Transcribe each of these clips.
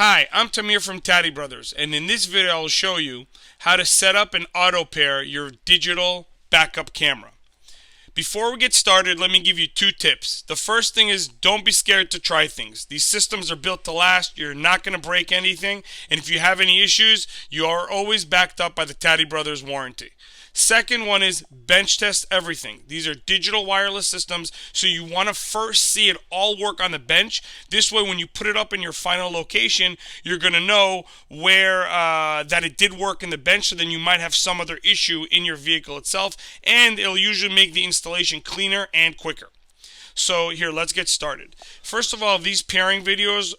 Hi, I'm Tamir from TadiBrothers, and in this video I will show you how to set up and auto pair your digital backup camera. Before we get started, let me give you two tips. The first thing is don't be scared to try things. These systems are built to last. You're not going to break anything, and if you have any issues, you are always backed up by the TadiBrothers warranty. Second one is bench test everything. These are digital wireless systems, so you want to first see it all work on the bench. This way, when you put it up in your final location, you're going to know where that it did work in the bench, so then you might have some other issue in your vehicle itself, and it'll usually make the installation cleaner and quicker. So here, let's get started. First of all, these pairing videos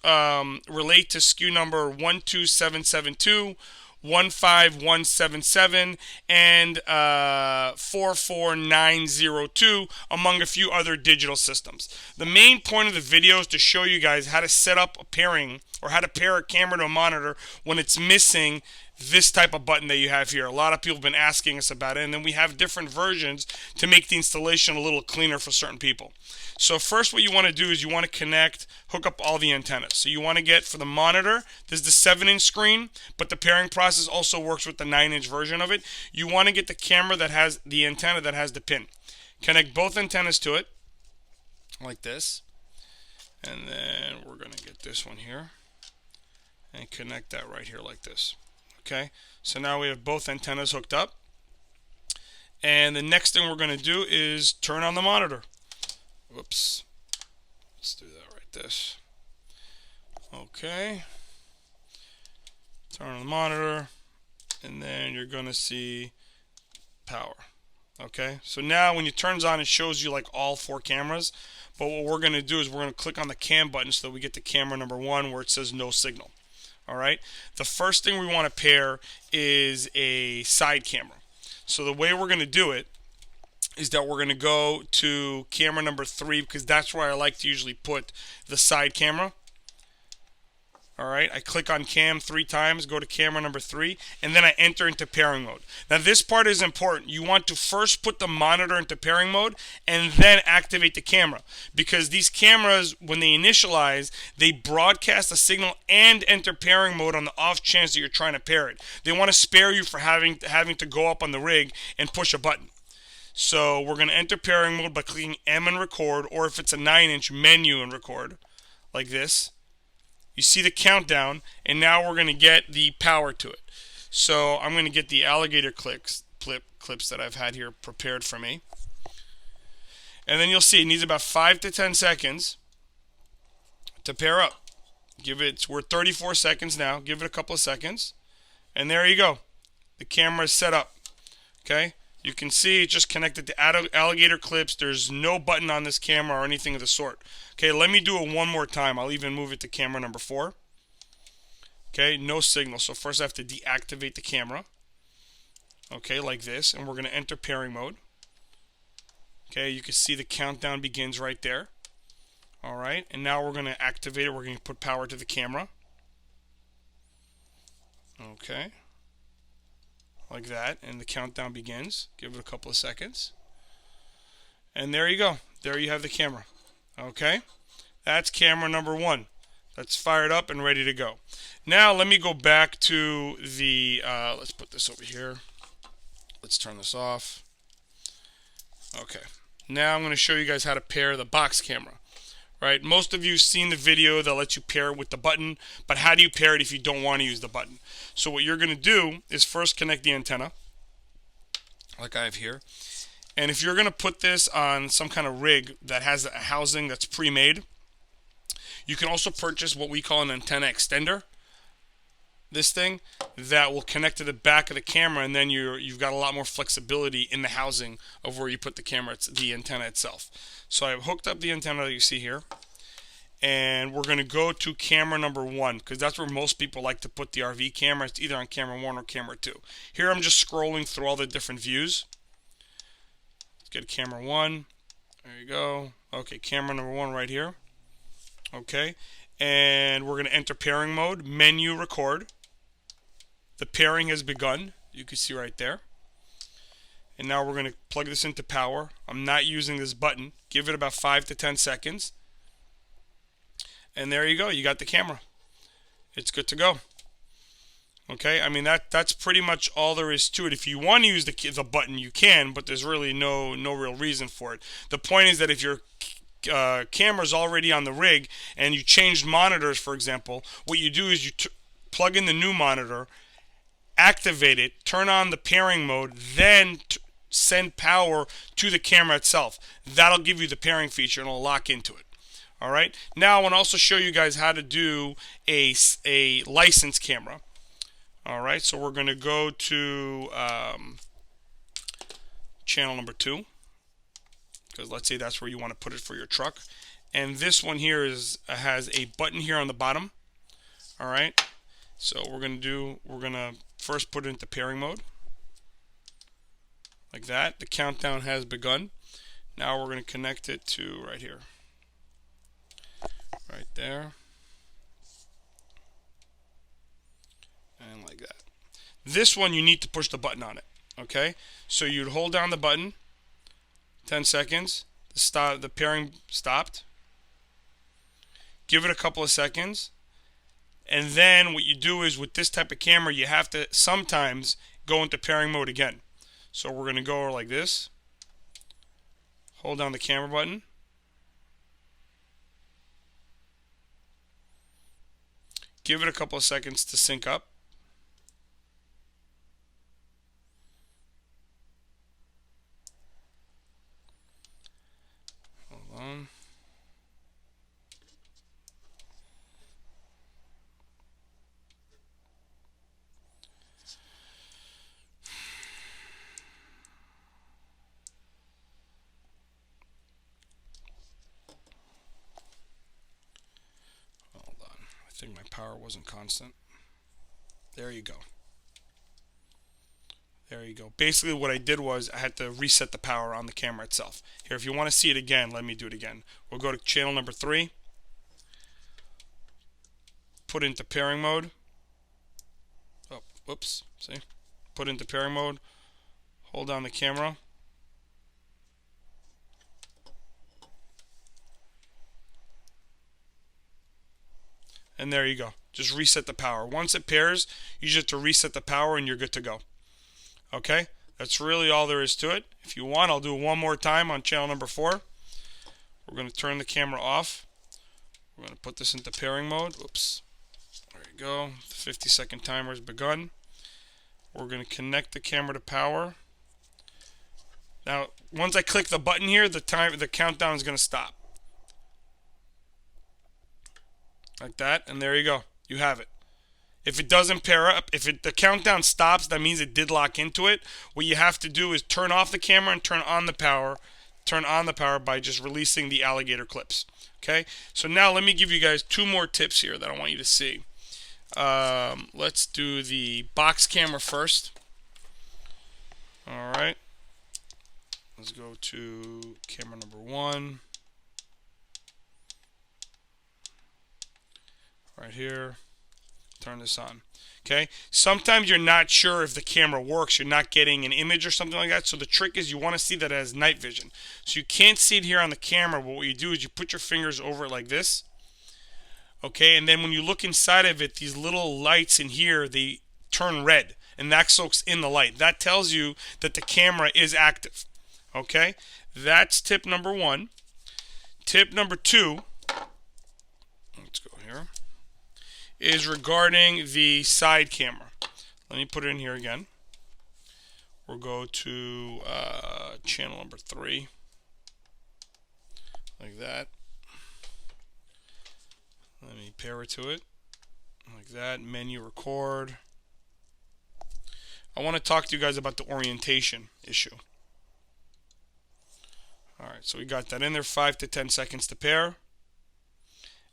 relate to SKU number 12772, 15177, and 44902, among a few other digital systems. The main point of the video is to show you guys how to set up a pairing, or how to pair a camera to a monitor when it's missing this type of button that you have here. A lot of people have been asking us about it, and then we have different versions to make the installation a little cleaner for certain people. So first, what you want to do is you want to hook up all the antennas. So you want to get, for the monitor, this is the 7-inch screen, but the pairing process also works with the 9-inch version of it. You want to get the camera that has the antenna that has the pin. Connect both antennas to it, like this. And then we're going to get this one here and connect that right here like this. Okay, so now we have both antennas hooked up. And the next thing we're going to do is turn on the monitor. Whoops. Let's do that right this. Okay. Turn on the monitor, and then you're going to see power. Okay, so now when it turns on, it shows you like all 4 cameras. But what we're going to do is we're going to click on the cam button so that we get to camera number 1 where it says no signal. Alright, the first thing we want to pair is a side camera. So the way we're going to do it is that we're going to go to camera number 3, because that's where I like to usually put the side camera. Alright, I click on cam 3 times, go to camera number 3, and then I enter into pairing mode. Now this part is important. You want to first put the monitor into pairing mode and then activate the camera, because these cameras, when they initialize, they broadcast a signal and enter pairing mode on the off chance that you're trying to pair it. They want to spare you for having to go up on the rig and push a button. So we're going to enter pairing mode by clicking M and record, or if it's a 9-inch, menu and record, like this. You see the countdown, and now we're going to get the power to it. So I'm going to get the alligator clips that I've had here prepared for me. And then you'll see it needs about 5 to 10 seconds to pair up. We're 34 seconds now. Give it a couple of seconds. And there you go. The camera is set up. Okay? You can see it just connected to alligator clips. There's no button on this camera or anything of the sort. Okay, let me do it one more time. I'll even move it to camera number 4. Okay, no signal. So first I have to deactivate the camera. Okay, like this. And we're going to enter pairing mode. Okay, you can see the countdown begins right there. Alright, and now we're going to activate it. We're going to put power to the camera. Okay. Like that, and the countdown begins. Give it a couple of seconds. And there you go. There you have the camera. Okay? That's camera number 1. That's fired up and ready to go. Now let me go back to the, let's put this over here. Let's turn this off. Okay. Now I'm going to show you guys how to pair the box camera. Right? Most of you have seen the video that lets you pair it with the button, but how do you pair it if you don't want to use the button? So what you're going to do is first connect the antenna, like I have here. And if you're going to put this on some kind of rig that has a housing that's pre-made, you can also purchase what we call an antenna extender. This thing that will connect to the back of the camera, and then you've got a lot more flexibility in the housing of where you put the antenna itself. So I've hooked up the antenna that you see here, and we're going to go to camera number 1, because that's where most people like to put the RV camera. It's either on camera 1 or camera 2. Here I'm just scrolling through all the different views. Let's get camera 1. There you go. Okay, camera number 1 right here. Okay, and we're going to enter pairing mode, menu, record. The pairing has begun. You can see right there. And now we're going to plug this into power. I'm not using this button. Give it about 5 to 10 seconds. And there you go. You got the camera. it's good to go. Okay, I mean that's pretty much all there is to it. If you want to use the button, you can, but there's really no real reason for it. The point is that if your camera's already on the rig and you changed monitors, for example, what you do is you plug in the new monitor, activate it, turn on the pairing mode, then send power to the camera itself. That'll give you the pairing feature and it'll lock into it. All right. Now I want to also show you guys how to do a licensed camera. All right, so we're going to go to channel number 2, because let's say that's where you want to put it for your truck. And this one here has a button here on the bottom. All right, so we're going to first put it into pairing mode, like that. The countdown has begun. Now we're going to connect it to right here, right there. And like that. This one you need to push the button on it. Okay, so you'd hold down the button, 10 seconds, the pairing stopped. Give it a couple of seconds, and then what you do is with this type of camera you have to sometimes go into pairing mode again. So we're going to go like this, hold down the camera button, give it a couple of seconds to sync up. Hold on. I think my power wasn't constant. There you go. There you go. Basically what I did was I had to reset the power on the camera itself. Here, if you want to see it again, let me do it again. We'll go to channel number 3. Put into pairing mode. Oh, whoops. See? Put into pairing mode. Hold down the camera. And there you go. Just reset the power. Once it pairs, you just have to reset the power and you're good to go. Okay, that's really all there is to it. If you want, I'll do it one more time on channel number 4. We're going to turn the camera off. We're going to put this into pairing mode. Oops. There you go. The 50-second timer has begun. We're going to connect the camera to power. Now, once I click the button here, the countdown is going to stop. Like that, and there you go. You have it. If it doesn't pair up, the countdown stops, that means it did lock into it. What you have to do is turn off the camera and turn on the power. Turn on the power by just releasing the alligator clips. Okay? So now let me give you guys 2 more tips here that I want you to see. Let's do the box camera first. All right. Let's go to camera number 1. Right here. Turn this on. Okay, sometimes you're not sure if the camera works, you're not getting an image or something like that, so the trick is you want to see that it has night vision. So you can't see it here on the camera, but what you do is you put your fingers over it like this. Okay, and then when you look inside of it, these little lights in here, they turn red, and that soaks in the light. That tells you that the camera is active. Okay, that's tip number 1. Tip number 2, let's go here, is regarding the side camera. Let me put it in here again. We'll go to channel number 3, like that. Let me pair it to it, like that. Menu, record. I want to talk to you guys about the orientation issue. Alright, so we got that in there, 5 to 10 seconds to pair.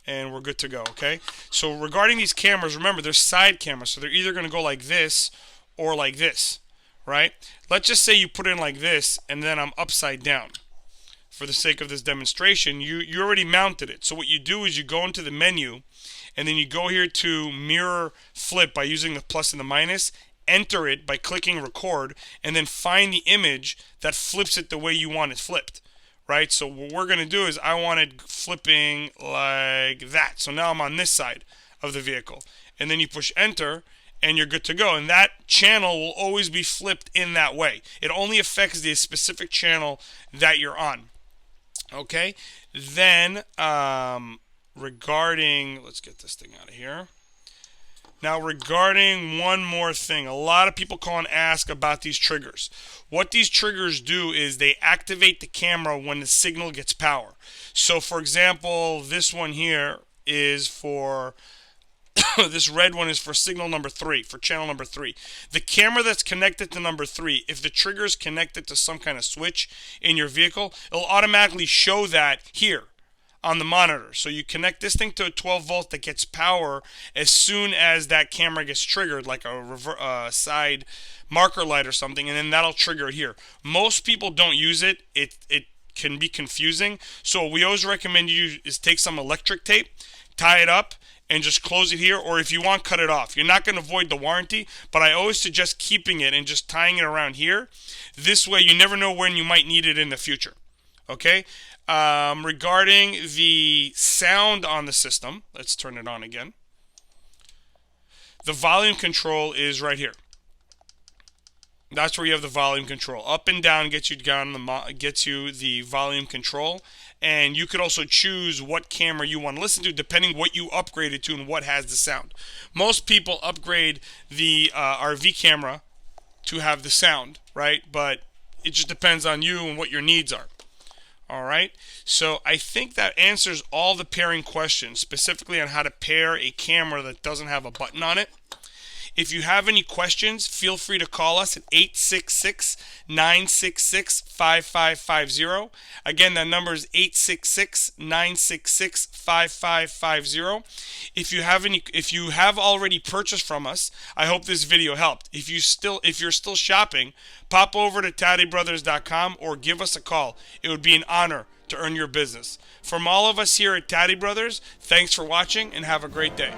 And we're good to go, okay? So regarding these cameras, remember, they're side cameras, so they're either going to go like this or like this, right? Let's just say you put it in like this, and then I'm upside down. For the sake of this demonstration, you already mounted it. So what you do is you go into the menu, and then you go here to mirror flip by using the plus and the minus, enter it by clicking record, and then find the image that flips it the way you want it flipped. Right, so what we're going to do is I want it flipping like that. So now I'm on this side of the vehicle. and then you push enter, and you're good to go. And that channel will always be flipped in that way. It only affects the specific channel that you're on. Okay? Then, regarding, let's get this thing out of here. Now, regarding one more thing, a lot of people call and ask about these triggers. What these triggers do is they activate the camera when the signal gets power. So, for example, this one here is for this red one is for signal number 3, for channel number 3. The camera that's connected to number 3, if the trigger is connected to some kind of switch in your vehicle, it'll automatically show that here on the monitor. So you connect this thing to a 12 volt that gets power as soon as that camera gets triggered, like a side marker light or something, and then that'll trigger it here. Most people don't use it. It can be confusing. So what we always recommend you do is take some electric tape, tie it up, and just close it here, or if you want, cut it off. You're not going to void the warranty, but I always suggest keeping it and just tying it around here. This way you never know when you might need it in the future. Okay? Regarding the sound on the system, let's turn it on again. The volume control is right here. That's where you have the volume control. Up and down gets you the volume control, and you could also choose what camera you want to listen to depending what you upgraded to and what has the sound. Most people upgrade the RV camera to have the sound, right? But it just depends on you and what your needs are. All right, so I think that answers all the pairing questions, specifically on how to pair a camera that doesn't have a button on it. If you have any questions, feel free to call us at 866-966-5550. Again, that number is 866-966-5550. If you have already purchased from us, I hope this video helped. If you're still shopping, pop over to TadiBrothers.com or give us a call. It would be an honor to earn your business. From all of us here at Taddy Brothers, thanks for watching and have a great day.